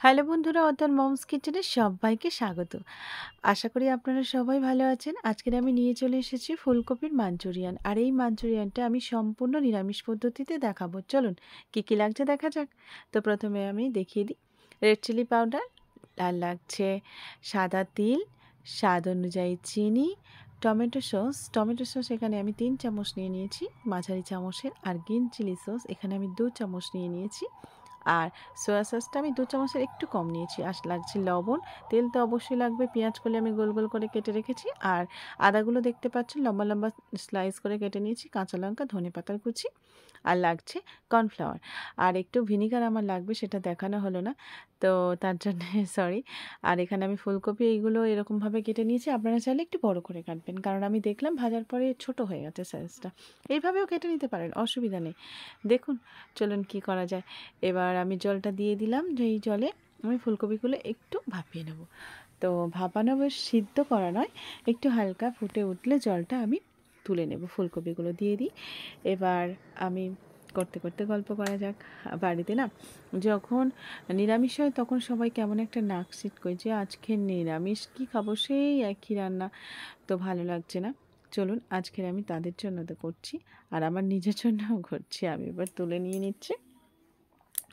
Hello বন্ধুরা, অর্থাৎ moms কিচেনে সবাইকে স্বাগত। আশা করি আপনারা সবাই ভালো আছেন। আজকের আমি নিয়ে চলে এসেছি ফুলকপির মাঞ্চুরিয়ান। আর এই মাঞ্চুরিয়ানটা আমি সম্পূর্ণ নিরামিষ পদ্ধতিতে দেখাবো। চলুন কী কী লাগছে দেখা যাক। তো প্রথমে আমি দেখিয়ে দিই। রেড চিলি পাউডার, আর লাগছে সাদা তিল, স্বাদ অনুযায়ী চিনি, টমেটো সস এখানে আমি 3 চামচ নিয়ে নিয়েছি মাঝারি চামচের। আর গ্রিন চিলি সস এখানে আমি 2 চামচ নিয়ে নিয়েছি। আর সয়া সসটা আমি 2 চামচের একটু কম নিয়েছি। আর লাগছে লবণ, তেল তো অবশ্যই লাগবে। পেঁয়াজগুলো আমি গোল গোল করে কেটে রেখেছি। আর আদাগুলো দেখতে পাচ্ছেন লম্বা লম্বা স্লাইস করে কেটে নিয়েছি। কাঁচা লঙ্কা, ধনেপাতার কুচি, আর লাগছে কর্নফ্লাওয়ার। আর একটু ভিনিগার আমার লাগবে, সেটা দেখানো হলো না, তো তার জন্যে সরি। আর এখানে আমি ফুলকপি এইগুলো এরকমভাবে কেটে নিয়েছি। আপনারা চাইলে একটু বড় করে কাটবেন, কারণ আমি দেখলাম ভাজার পরে ছোট হয়ে গেছে সাইজটা। এইভাবেও কেটে নিতে পারেন, অসুবিধা নেই। দেখুন, চলুন কি করা যায়। এবার আমি জলটা দিয়ে দিলাম, যেই জলে আমি ফুলকপিগুলো একটু ভাপিয়ে নেব। তো ভাপানো বেশ সিদ্ধ করা নয়, একটু হালকা ফুটে উঠলে জলটা আমি তুলে নেব। ফুলকপিগুলো দিয়ে দিই। এবার আমি করতে করতে গল্প করা যাক। বাড়িতে না যখন নিরামিষ হয় তখন সবাই কেমন একটা নাক সিটকোয় যে আজকে নিরামিষ কী খাবো, সেই একই রান্না, তো ভালো লাগছে না। চলুন আজকের আমি তাদের জন্য তো করছি, আর আমার নিজের জন্যও করছি। আমি এবার তুলে নিয়ে নিচ্ছি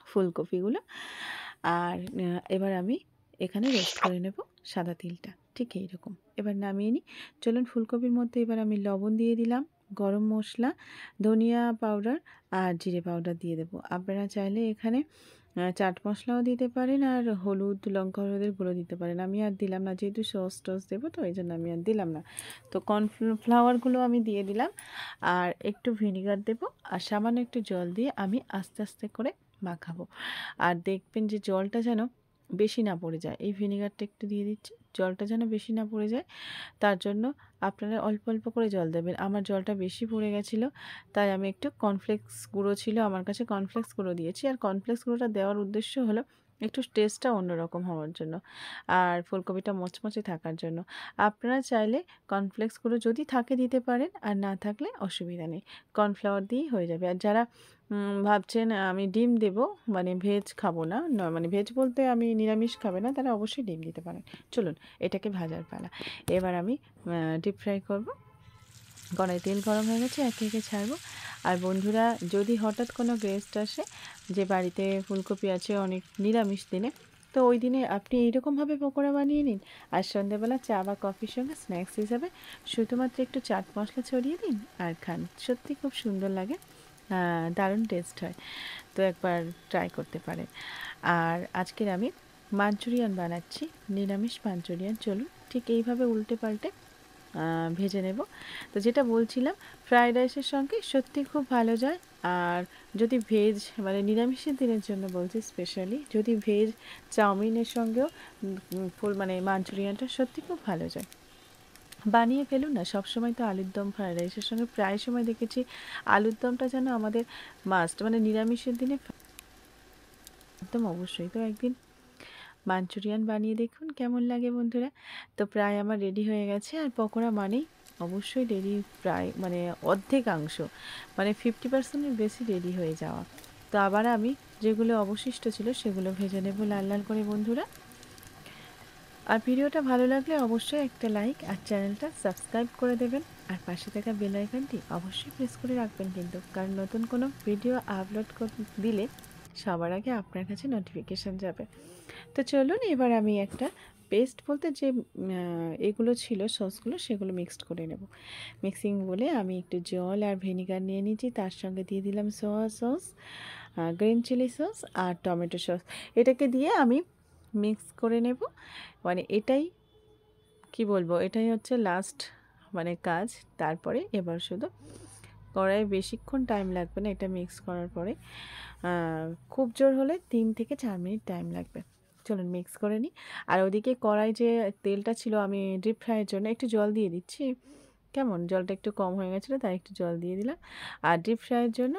ফুলকপিগুলো। আর এবার আমি এখানে রোস্ট করে নেব সাদা তিলটা, ঠিক এইরকম। এবার নামিয়ে নিই। চলুন ফুলকপির মধ্যে এবার আমি লবণ দিয়ে দিলাম, গরম মশলা, ধনিয়া পাউডার আর জিরে পাউডার দিয়ে দেবো। আপনারা চাইলে এখানে চাট মশলাও দিতে পারেন, আর হলুদ, লঙ্কা হলুদের গুঁড়ো দিতে পারেন। আমি আর দিলাম না, যেহেতু সস টস দেবো, তো এই জন্য আমি আর দিলাম না। তো কর্নফ্লাওয়ারগুলো আমি দিয়ে দিলাম, আর একটু ভিনিগার দেবো, আর সামান্য একটু জল দিয়ে আমি আস্তে আস্তে করে মাখাবো। আর দেখবেন যে জলটা যেন বেশি না পড়ে যায়। এই ভিনিগারটা একটু দিয়ে দিচ্ছি, জলটা যেন বেশি না পড়ে যায়, তার জন্য আপনারা অল্প অল্প করে জল দেবেন। আমার জলটা বেশি পড়ে গেছিলো, তাই আমি একটু কর্নফ্লেক্স গুঁড়ো ছিল আমার কাছে, কর্নফ্লেক্স গুঁড়ো দিয়েছি। আর কর্নফ্লেক্স গুঁড়োটা দেওয়ার উদ্দেশ্য হলো একটু টেস্টটা অন্যরকম হওয়ার জন্য, আর ফুলকপিটা মচমচে থাকার জন্য। আপনারা চাইলে কর্নফ্লেক্স গুঁড়ো যদি থাকে দিতে পারেন, আর না থাকলে অসুবিধা নেই, কর্নফ্লাওয়ার দিয়েই হয়ে যাবে। আর যারা ভাবছেন আমি ডিম দেব, মানে ভেজ খাবো না, মানে ভেজ বলতে আমি নিরামিষ খাবে না, তারা অবশ্যই ডিম দিতে পারেন। চলুন এটাকে ভাজার পালা। এবার আমি ডিপ ফ্রাই করব। কড়াই তেল গরম হয়ে গেছে, একে একে ছাড়বো। আর বন্ধুরা, যদি হঠাৎ কোনো গেস্ট আসে, যে বাড়িতে ফুলকপি আছে অনেক নিরামিষ দিনে, তো ওই দিনে আপনি এইরকমভাবে পকোড়া বানিয়ে নিন, আর সন্ধ্যেবেলা চা বা কফির সঙ্গে স্ন্যাক্স হিসাবে শুধুমাত্র একটু চাট মশলা ছড়িয়ে দিন আর খান। সত্যি খুব সুন্দর লাগে, দারুণ টেস্ট হয়। তো একবার ট্রাই করতে পারেন। আর আজকের আমি মাঞ্চুরিয়ান বানাচ্ছি, নিরামিষ মাঞ্চুরিয়ান। চলুন ঠিক এইভাবে উল্টে পাল্টে ভেজে নেব। তো যেটা বলছিলাম, ফ্রায়েড রাইসের সঙ্গে সত্যি খুব ভালো যায়। আর যদি ভেজ, মানে নিরামিষের দিনের জন্য বলছি স্পেশালি, যদি ভেজ চাউমিনের সঙ্গেও ফুল মানে মাঞ্চুরিয়ানটা সত্যি খুব ভালো যায়। বানিয়ে ফেলুন না। সবসময় তো আলুর দম ফ্রায়েড রাইসের সঙ্গে প্রায় সময় দেখেছি আলুর দমটা যেন আমাদের মাস্ট, মানে নিরামিষের দিনে একদম অবশ্যই। তো একদিন মাঞ্চুরিয়ান বানিয়ে দেখুন কেমন লাগে বন্ধুরা। তো প্রায় আমার রেডি হয়ে গেছে। আর পকোড়া মানেই অবশ্যই রেডি, প্রায় মানে অর্ধেকাংশ, মানে 50% বেশি রেডি হয়ে যাওয়া। তো আবার আমি যেগুলো অবশিষ্ট ছিল সেগুলো ভেজে নেব লাল লাল করে বন্ধুরা। আর ভিডিওটা ভালো লাগলে অবশ্যই একটা লাইক আর চ্যানেলটা সাবস্ক্রাইব করে দেবেন। আর পাশে থাকা বেল আইকনটি অবশ্যই প্রেস করে রাখবেন কিন্তু, কারণ নতুন কোনো ভিডিও আপলোড দিলে সবার আগে আপনার কাছে নোটিফিকেশান যাবে। তো চলুন এবার আমি একটা পেস্ট বলতে যে এগুলো ছিল সসগুলো, সেগুলো মিক্সড করে নেব। মিক্সিং বলে আমি একটু জল আর ভিনিগার নিয়ে নিয়েছি, তার সঙ্গে দিয়ে দিলাম soya sauce, green chilli sauce আর টমেটো সস। এটাকে দিয়ে আমি মিক্স করে নেব। মানে এটাই কি বলবো, এটাই হচ্ছে লাস্ট মানে কাজ। তারপরে এবার শুধু কড়াইয়ে বেশিক্ষণ টাইম লাগবে না এটা মিক্স করার পরে, খুব জোর হলে 3 থেকে 4 মিনিট টাইম লাগবে। চলুন মিক্স করে নিই। আর ওদিকে কড়াই যে তেলটা ছিল, আমি ডিপ ফ্রাইয়ের জন্য একটু জল দিয়ে দিচ্ছি। কেমন, জলটা একটু কম হয়ে গেছিলো, তাই একটু জল দিয়ে দিলাম। আর ডিপ ফ্রাইয়ের জন্য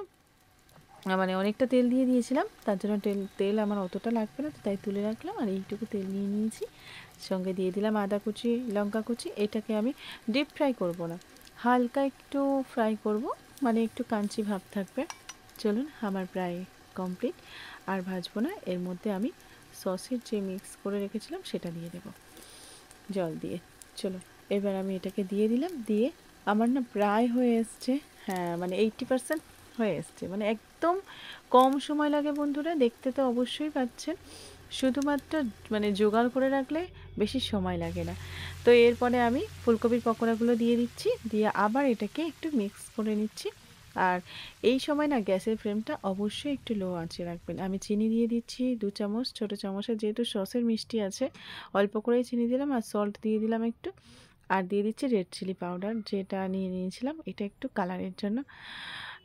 মানে অনেকটা তেল দিয়ে দিয়েছিলাম, তার জন্য তেল আমার অতটা লাগবে না, তাই তুলে রাখলাম। আর এইটুকু তেল নিয়ে নিয়েছি, সঙ্গে দিয়ে দিলাম আদা কুচি, লঙ্কা কুচি। এটাকে আমি ডিপ ফ্রাই করব না, হালকা একটু ফ্রাই করব, মানে একটু কাঞ্চি ভাব থাকবে। চলুন আমার প্রায় কমপ্লিট, আর ভাজবো না। এর মধ্যে আমি সসের যে মিক্স করে রেখেছিলাম সেটা দিয়ে দেবো জল দিয়ে। চলো এবার আমি এটাকে দিয়ে দিলাম, দিয়ে আমার না প্রায় হয়ে এসছে। হ্যাঁ মানে 80% হয়ে এসছে, মানে একদম কম সময় লাগে বন্ধুরা, দেখতে তো অবশ্যই পাচ্ছেন। শুধুমাত্র মানে জোগাড় করে রাখলে বেশি সময় লাগে না। তো এরপরে আমি ফুলকপির পকোড়াগুলো দিয়ে দিচ্ছি, দিয়ে আবার এটাকে একটু মিক্স করে নিচ্ছি। আর এই সময় না গ্যাসের ফ্লেমটা অবশ্যই একটু লো আঁচে রাখবেন। আমি চিনি দিয়ে দিচ্ছি 2 চামচ, ছোটো চামচের, যেহেতু সসের মিষ্টি আছে অল্প করেই চিনি দিলাম, আর সল্ট দিয়ে দিলাম একটু, আর দিয়ে দিচ্ছি রেড চিলি পাউডার যেটা নিয়ে নিয়েছিলাম, এটা একটু কালারের জন্য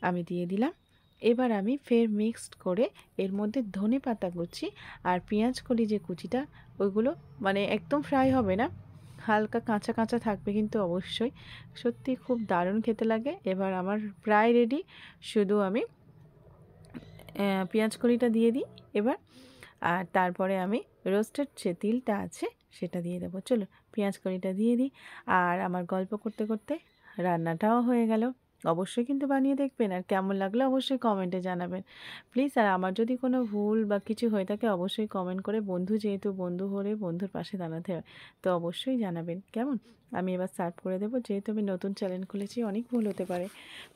আমি দিয়ে দিলাম। এবার আমি ফের মিক্সড করে এর মধ্যে ধনে পাতা কুচি আর পেঁয়াজ কলি যে কুচিটা, ওইগুলো মানে একদম ফ্রাই হবে না, হালকা কাঁচা কাঁচা থাকবে কিন্তু অবশ্যই, সত্যি খুব দারুণ খেতে লাগে। এবার আমার প্রায় রেডি, শুধু আমি পেঁয়াজ কলিটা দিয়ে দিই এবার, আর তারপরে আমি রোস্টেড যে তিলটা আছে সেটা দিয়ে দেবো। চলো পেঁয়াজ কলিটা দিয়ে দিই, আর আমার গল্প করতে করতে রান্নাটাও হয়ে গেল। অবশ্যই কিন্তু বানিয়ে দেখবেন, আর কেমন লাগলো অবশ্যই কমেন্টে জানাবেন প্লিজ। আর আমার যদি কোনো ভুল বা কিছু হয়ে থাকে অবশ্যই কমেন্ট করে, বন্ধু যেহেতু, বন্ধু হলে বন্ধুর পাশে দাঁড়াতে হয়, তো অবশ্যই জানাবেন কেমন। আমি এবার সার্ভ করে দেবো, যেহেতু আমি নতুন চ্যানেল খুলেছি অনেক ভুল হতে পারে,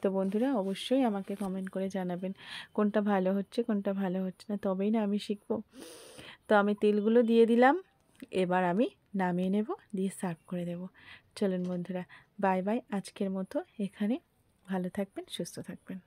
তো বন্ধুরা অবশ্যই আমাকে কমেন্ট করে জানাবেন কোনটা ভালো হচ্ছে কোনটা ভালো হচ্ছে না, তবেই না আমি শিখবো। তো আমি তেলগুলো দিয়ে দিলাম, এবার আমি নামিয়ে নেব, দিয়ে সার্ভ করে দেব। চলুন বন্ধুরা, বাই বাই, আজকের মতো এখানে। ভালো থাকবেন, সুস্থ থাকবেন।